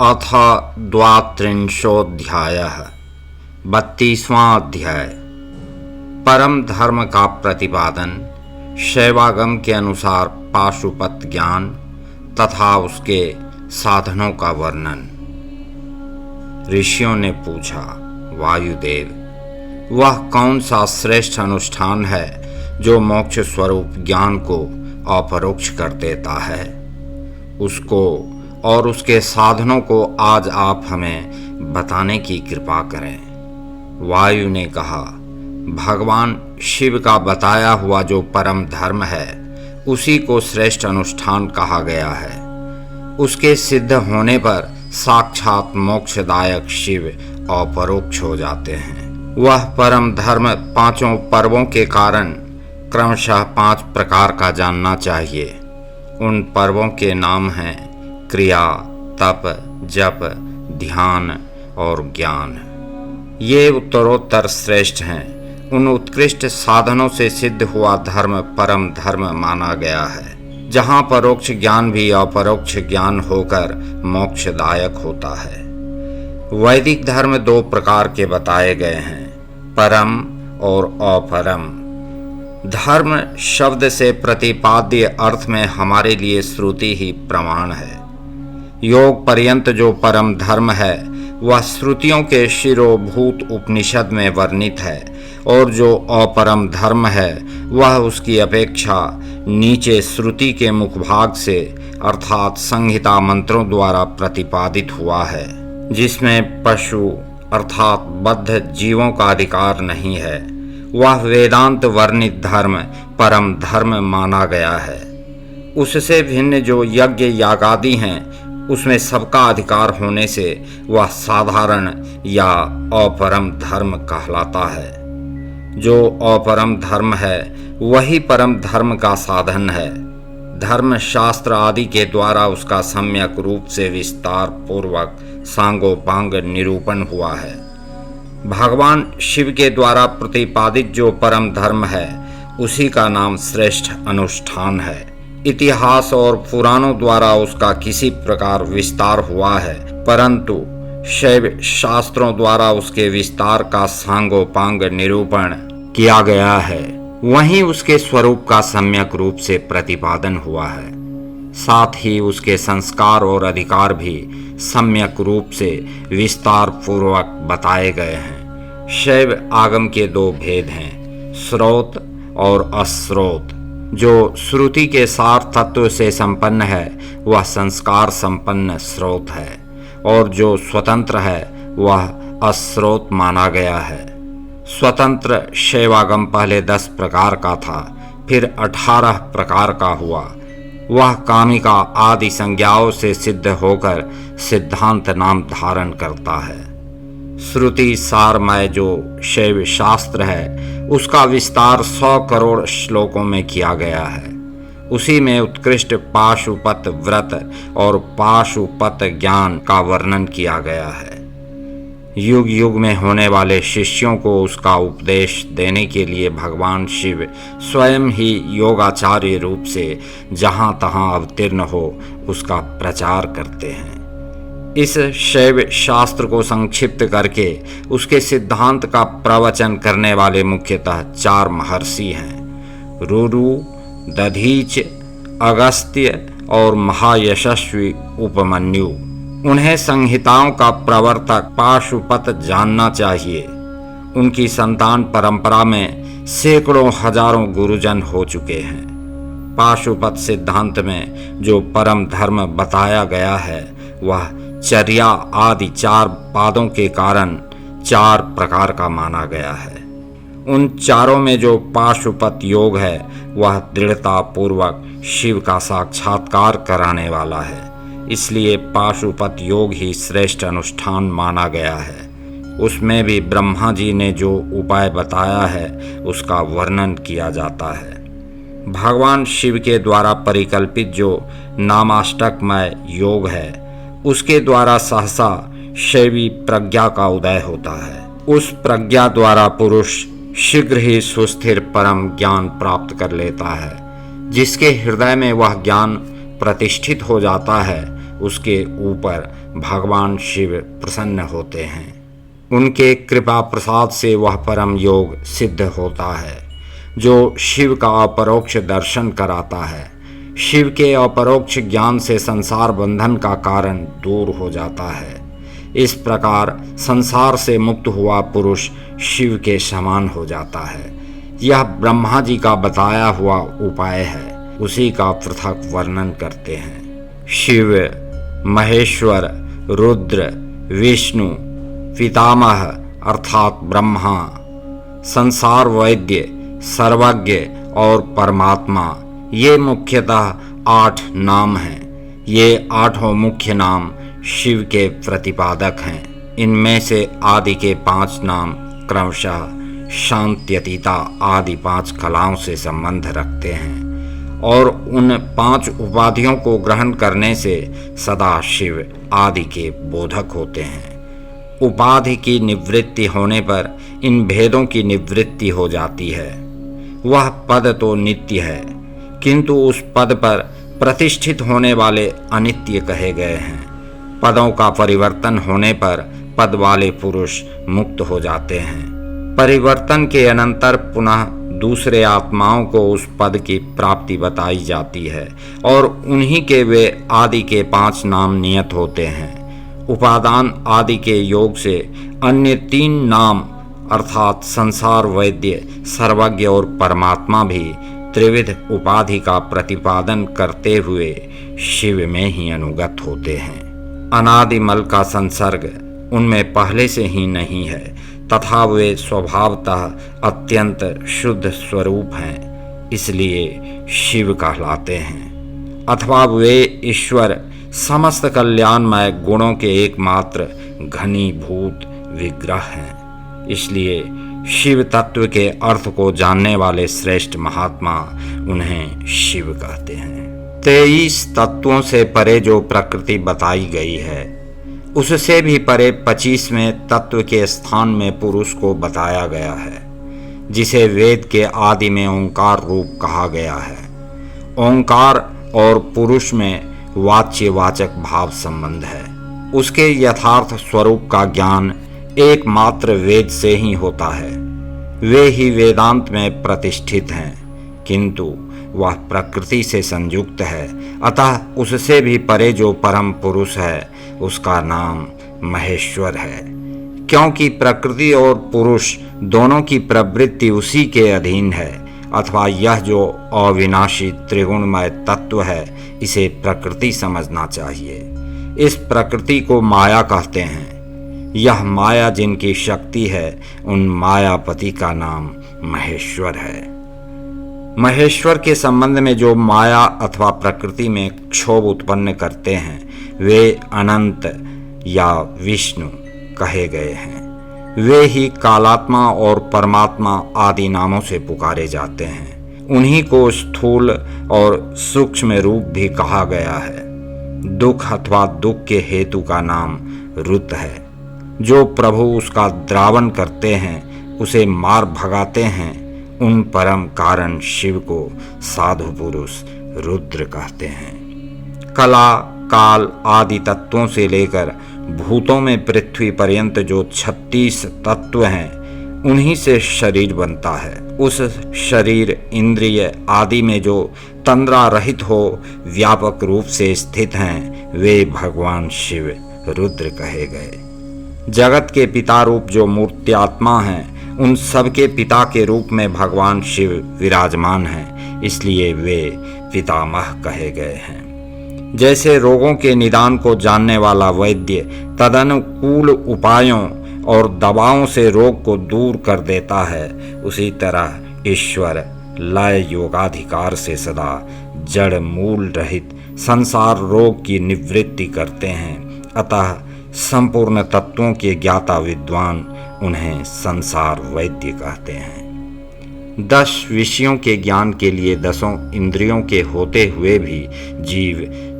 अथ द्वात्रिंशोऽध्यायः 32वां अध्याय। परम धर्म का प्रतिपादन, शैवागम के अनुसार पाशुपत ज्ञान तथा उसके साधनों का वर्णन। ऋषियों ने पूछा, वायुदेव, वह कौन सा श्रेष्ठ अनुष्ठान है जो मोक्ष स्वरूप ज्ञान को अपरोक्ष कर देता है? उसको और उसके साधनों को आज आप हमें बताने की कृपा करें। वायु ने कहा, भगवान शिव का बताया हुआ जो परम धर्म है उसी को श्रेष्ठ अनुष्ठान कहा गया है। उसके सिद्ध होने पर साक्षात मोक्षदायक शिव अपरोक्ष हो जाते हैं। वह परम धर्म पांचों पर्वों के कारण क्रमशः 5 प्रकार का जानना चाहिए। उन पर्वों के नाम हैं क्रिया, तप, जप, ध्यान और ज्ञान। ये उत्तरोत्तर श्रेष्ठ हैं। उन उत्कृष्ट साधनों से सिद्ध हुआ धर्म परम धर्म माना गया है, जहाँ परोक्ष ज्ञान भी अपरोक्ष ज्ञान होकर मोक्षदायक होता है। वैदिक धर्म 2 प्रकार के बताए गए हैं, परम और अपरम। धर्म शब्द से प्रतिपाद्य अर्थ में हमारे लिए श्रुति ही प्रमाण है। योग पर्यंत जो परम धर्म है वह श्रुतियों के शिरोभूत उपनिषद में वर्णित है, और जो अपरम धर्म है वह उसकी अपेक्षा नीचे श्रुति के मुखभाग से अर्थात संहिता मंत्रों द्वारा प्रतिपादित हुआ है, जिसमें पशु अर्थात बद्ध जीवों का अधिकार नहीं है। वह वेदांत वर्णित धर्म परम धर्म माना गया है। उससे भिन्न जो यज्ञ यागादि हैं उसमें सबका अधिकार होने से वह साधारण या अपरम धर्म कहलाता है। जो अपरम धर्म है वही परम धर्म का साधन है। धर्म शास्त्र आदि के द्वारा उसका सम्यक रूप से विस्तार पूर्वक सांगोपांग निरूपण हुआ है। भगवान शिव के द्वारा प्रतिपादित जो परम धर्म है उसी का नाम श्रेष्ठ अनुष्ठान है। इतिहास और पुराणों द्वारा उसका किसी प्रकार विस्तार हुआ है, परंतु शैव शास्त्रों द्वारा उसके विस्तार का सांगोपांग निरूपण किया गया है। वहीं उसके स्वरूप का सम्यक रूप से प्रतिपादन हुआ है। साथ ही उसके संस्कार और अधिकार भी सम्यक रूप से विस्तार पूर्वक बताए गए हैं। शैव आगम के 2 भेद हैं, स्रोत और अस्रोत। जो श्रुति के सार तत्व से संपन्न है वह संस्कार संपन्न स्रोत है, और जो स्वतंत्र है वह अस्रोत माना गया है। स्वतंत्र शैवागम पहले 10 प्रकार का था, फिर 18 प्रकार का हुआ। वह कामिका आदि संज्ञाओं से सिद्ध होकर सिद्धांत नाम धारण करता है। श्रुति सारमय जो शैव शास्त्र है उसका विस्तार 100 करोड़ श्लोकों में किया गया है। उसी में उत्कृष्ट पाशुपत व्रत और पाशुपत ज्ञान का वर्णन किया गया है। युग युग में होने वाले शिष्यों को उसका उपदेश देने के लिए भगवान शिव स्वयं ही योगाचार्य रूप से जहाँ तहाँ अवतीर्ण हो उसका प्रचार करते हैं। इस शैव शास्त्र को संक्षिप्त करके उसके सिद्धांत का प्रवचन करने वाले मुख्यतः 4 महर्षि हैं, रुरु, दधीच, अगस्त्य और महायशस्वी उपमन्यु। उन्हें संहिताओं का प्रवर्तक पाशुपत जानना चाहिए। उनकी संतान परंपरा में सैकड़ों हजारों गुरुजन हो चुके हैं। पाशुपत सिद्धांत में जो परम धर्म बताया गया है वह चर्या आदि 4 पादों के कारण 4 प्रकार का माना गया है। उन चारों में जो पाशुपत योग है वह दृढ़ता पूर्वक शिव का साक्षात्कार कराने वाला है, इसलिए पाशुपत योग ही श्रेष्ठ अनुष्ठान माना गया है। उसमें भी ब्रह्मा जी ने जो उपाय बताया है उसका वर्णन किया जाता है। भगवान शिव के द्वारा परिकल्पित जो नामाष्टकमय योग है उसके द्वारा सहसा शैवी प्रज्ञा का उदय होता है। उस प्रज्ञा द्वारा पुरुष शीघ्र ही सुस्थिर परम ज्ञान प्राप्त कर लेता है। जिसके हृदय में वह ज्ञान प्रतिष्ठित हो जाता है उसके ऊपर भगवान शिव प्रसन्न होते हैं। उनके कृपा प्रसाद से वह परम योग सिद्ध होता है जो शिव का अपरोक्ष दर्शन कराता है। शिव के अपरोक्ष ज्ञान से संसार बंधन का कारण दूर हो जाता है। इस प्रकार संसार से मुक्त हुआ पुरुष शिव के समान हो जाता है। यह ब्रह्मा जी का बताया हुआ उपाय है, उसी का पृथक वर्णन करते हैं। शिव, महेश्वर, रुद्र, विष्णु, पितामह अर्थात ब्रह्मा, संसार वैद्य, सर्वज्ञ और परमात्मा, ये मुख्यतः 8 नाम हैं। ये 8 मुख्य नाम शिव के प्रतिपादक हैं। इनमें से आदि के 5 नाम क्रमशः शांत्यतीता आदि 5 कलाओं से संबंध रखते हैं और उन 5 उपाधियों को ग्रहण करने से सदा शिव आदि के बोधक होते हैं। उपाधि की निवृत्ति होने पर इन भेदों की निवृत्ति हो जाती है। वह पद तो नित्य है, किंतु उस पद पर प्रतिष्ठित होने वाले अनित्य कहे गए हैं। पदों का परिवर्तन होने पर पद वाले पुरुष मुक्त हो जाते हैं। परिवर्तन के अनंतर पुनः दूसरे आत्माओं को उस पद की प्राप्ति बताई जाती है और उन्हीं के वे आदि के 5 नाम नियत होते हैं। उपादान आदि के योग से अन्य 3 नाम अर्थात संसार वैद्य, सर्वज्ञ और परमात्मा भी त्रिविध उपाधि का प्रतिपादन करते हुए शिव में ही अनुगत होते हैं। अनादिमल का संसर्ग उनमें पहले से ही नहीं है तथा वे स्वभावतः अत्यंत शुद्ध स्वरूप हैं, इसलिए शिव कहलाते हैं। अथवा वे ईश्वर समस्त कल्याणमय गुणों के एकमात्र घनीभूत विग्रह हैं, इसलिए शिव तत्व के अर्थ को जानने वाले श्रेष्ठ महात्मा उन्हें शिव कहते हैं। 23 तत्वों से परे जो प्रकृति बताई गई है, उससे भी परे 25वें तत्व के स्थान में पुरुष को बताया गया है, जिसे वेद के आदि में ओंकार रूप कहा गया है। ओंकार और पुरुष में वाच्यवाचक भाव संबंध है। उसके यथार्थ स्वरूप का ज्ञान एकमात्र वेद से ही होता है। वे ही वेदांत में प्रतिष्ठित हैं, किंतु वह प्रकृति से संयुक्त है, अतः उससे भी परे जो परम पुरुष है उसका नाम महेश्वर है। क्योंकि प्रकृति और पुरुष दोनों की प्रवृत्ति उसी के अधीन है, अथवा यह जो अविनाशी त्रिगुणमय तत्व है इसे प्रकृति समझना चाहिए। इस प्रकृति को माया कहते हैं। यह माया जिनकी शक्ति है, उन मायापति का नाम महेश्वर है। महेश्वर के संबंध में जो माया अथवा प्रकृति में क्षोभ उत्पन्न करते हैं वे अनंत या विष्णु कहे गए हैं। वे ही कालात्मा और परमात्मा आदि नामों से पुकारे जाते हैं। उन्हीं को स्थूल और सूक्ष्म रूप भी कहा गया है। दुख अथवा दुख के हेतु का नाम रुत है। जो प्रभु उसका द्रावण करते हैं, उसे मार भगाते हैं, उन परम कारण शिव को साधु पुरुष रुद्र कहते हैं। कला, काल आदि तत्वों से लेकर भूतों में पृथ्वी पर्यंत जो 36 तत्व हैं, उन्हीं से शरीर बनता है। उस शरीर, इंद्रिय आदि में जो तंद्रा रहित हो व्यापक रूप से स्थित हैं, वे भगवान शिव रुद्र कहे गए। जगत के पिता रूप जो मूर्त्यात्मा हैं, उन सब के पिता के रूप में भगवान शिव विराजमान हैं, इसलिए वे पितामह कहे गए हैं। जैसे रोगों के निदान को जानने वाला वैद्य तदनुकूल उपायों और दवाओं से रोग को दूर कर देता है, उसी तरह ईश्वर लय योगाधिकार से सदा जड़ मूल रहित संसार रोग की निवृत्ति करते हैं। अतः संपूर्ण तत्वों के ज्ञाता विद्वान उन्हें संसार वैद्य कहते हैं। 10 विषयों के ज्ञान के लिए 10 इंद्रियों के होते हुए भी जीव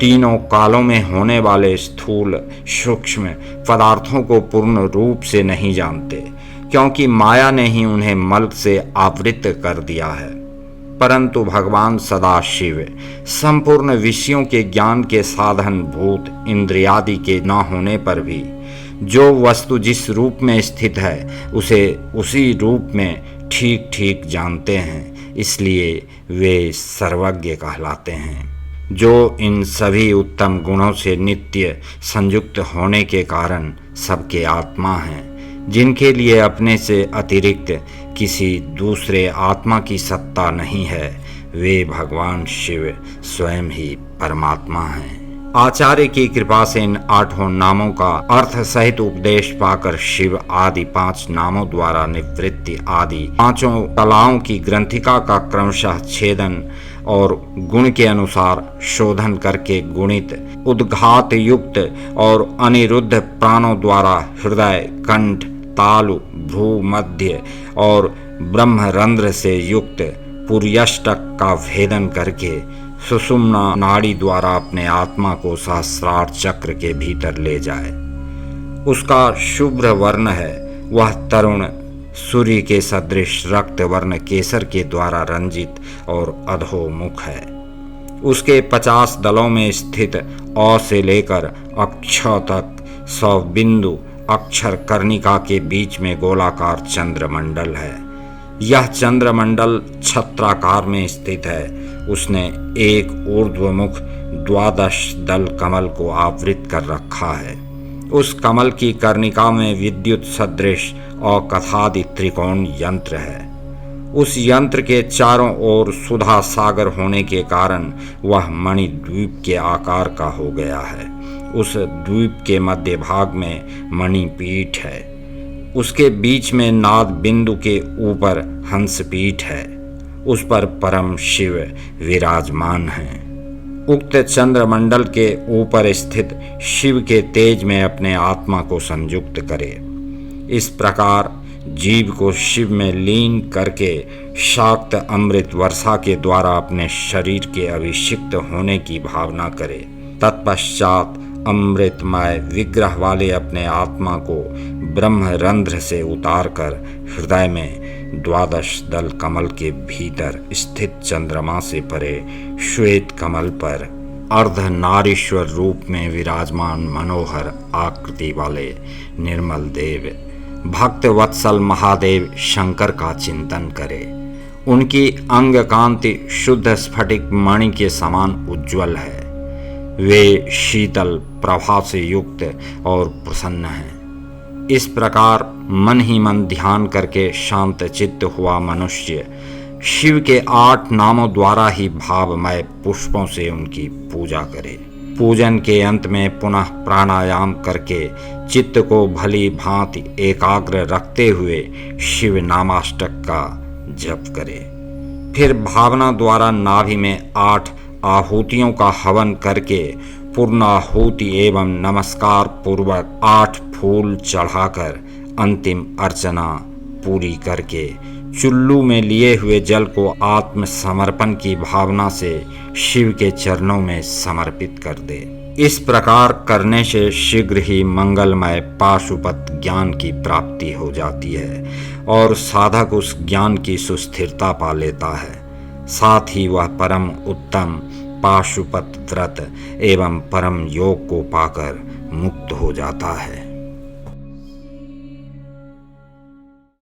तीनों कालों में होने वाले स्थूल सूक्ष्म पदार्थों को पूर्ण रूप से नहीं जानते, क्योंकि माया ने ही उन्हें मल से आवृत कर दिया है। परंतु भगवान सदाशिव संपूर्ण विषयों के ज्ञान के साधन भूत इंद्रियादि के न होने पर भी जो वस्तु जिस रूप में स्थित है उसे उसी रूप में ठीक ठीक जानते हैं, इसलिए वे सर्वज्ञ कहलाते हैं। जो इन सभी उत्तम गुणों से नित्य संयुक्त होने के कारण सबके आत्मा हैं, जिनके लिए अपने से अतिरिक्त किसी दूसरे आत्मा की सत्ता नहीं है, वे भगवान शिव स्वयं ही परमात्मा हैं। आचार्य की कृपा से इन 8 नामों का अर्थ सहित उपदेश पाकर शिव आदि 5 नामों द्वारा निवृत्ति आदि 5 कलाओं की ग्रंथिका का क्रमशः छेदन और गुण के अनुसार शोधन करके गुणित उद्घात युक्त और अनिरुद्ध प्राणों द्वारा हृदय, कंठ, तालु, भ्रू मध्य और ब्रह्मरंध्र से युक्त पुर्यष्टक का भेदन करके सुषुम्ना नाड़ी द्वारा अपने आत्मा को सहस्रार चक्र के भीतर ले जाए। उसका शुभ्र वर्ण है, वह तरुण सूर्य के सदृश रक्त वर्ण केसर के द्वारा रंजित और अधोमुख है। उसके 50 दलों में स्थित अ से लेकर अक्ष तक 100 बिंदु अक्षर कर्णिका के बीच में गोलाकार चंद्रमंडल है। यह चंद्रमंडल छत्राकार में स्थित है। उसने एक ऊर्ध्वमुख 12 दल कमल को आवृत कर रखा है। उस कमल की कर्णिका में विद्युत सदृश अकथादि त्रिकोण यंत्र है। उस यंत्र के चारों ओर सुधा सागर होने के कारण वह मणि द्वीप के आकार का हो गया है। उस द्वीप के मध्य भाग में मणिपीठ है। उसके बीच में नाद बिंदु के ऊपर हंसपीठ है। उस पर परम शिव विराजमान हैं। उक्त चंद्रमंडल के ऊपर स्थित शिव के तेज में अपने आत्मा को संयुक्त करे। इस प्रकार जीव को शिव में लीन करके शाक्त अमृत वर्षा के द्वारा अपने शरीर के अभिषिक्त होने की भावना करे। तत्पश्चात अमृतमय विग्रह वाले अपने आत्मा को ब्रह्मरंध्र से उतारकर हृदय में 12 दल कमल के भीतर स्थित चंद्रमा से परे श्वेत कमल पर अर्धनारीश्वर रूप में विराजमान मनोहर आकृति वाले निर्मल देव भक्त वत्सल महादेव शंकर का चिंतन करे। उनकी अंग कांति शुद्ध स्फटिक मणि के समान उज्ज्वल है। वे शीतल प्रभा से युक्त और प्रसन्न हैं। इस प्रकार मन ही मन ध्यान करके शांत चित्त हुआ मनुष्य शिव के 8 नामों द्वारा ही भावमय पुष्पों से उनकी पूजा करे। पूजन के अंत में पुनः प्राणायाम करके चित्त को भली भांति एकाग्र रखते हुए शिव नामाष्टक का जप करे। फिर भावना द्वारा नाभि में 8 आहुतियों का हवन करके पूर्णाहुति एवं नमस्कार पूर्वक 8 फूल चढ़ाकर अंतिम अर्चना पूरी करके चुल्लू में लिए हुए जल को आत्म समर्पण की भावना से शिव के चरणों में समर्पित कर दे। इस प्रकार करने से शीघ्र ही मंगलमय पाशुपत ज्ञान की प्राप्ति हो जाती है और साधक उस ज्ञान की सुस्थिरता पा लेता है। साथ ही वह परम उत्तम पाशुपत व्रत एवं परम योग को पाकर मुक्त हो जाता है।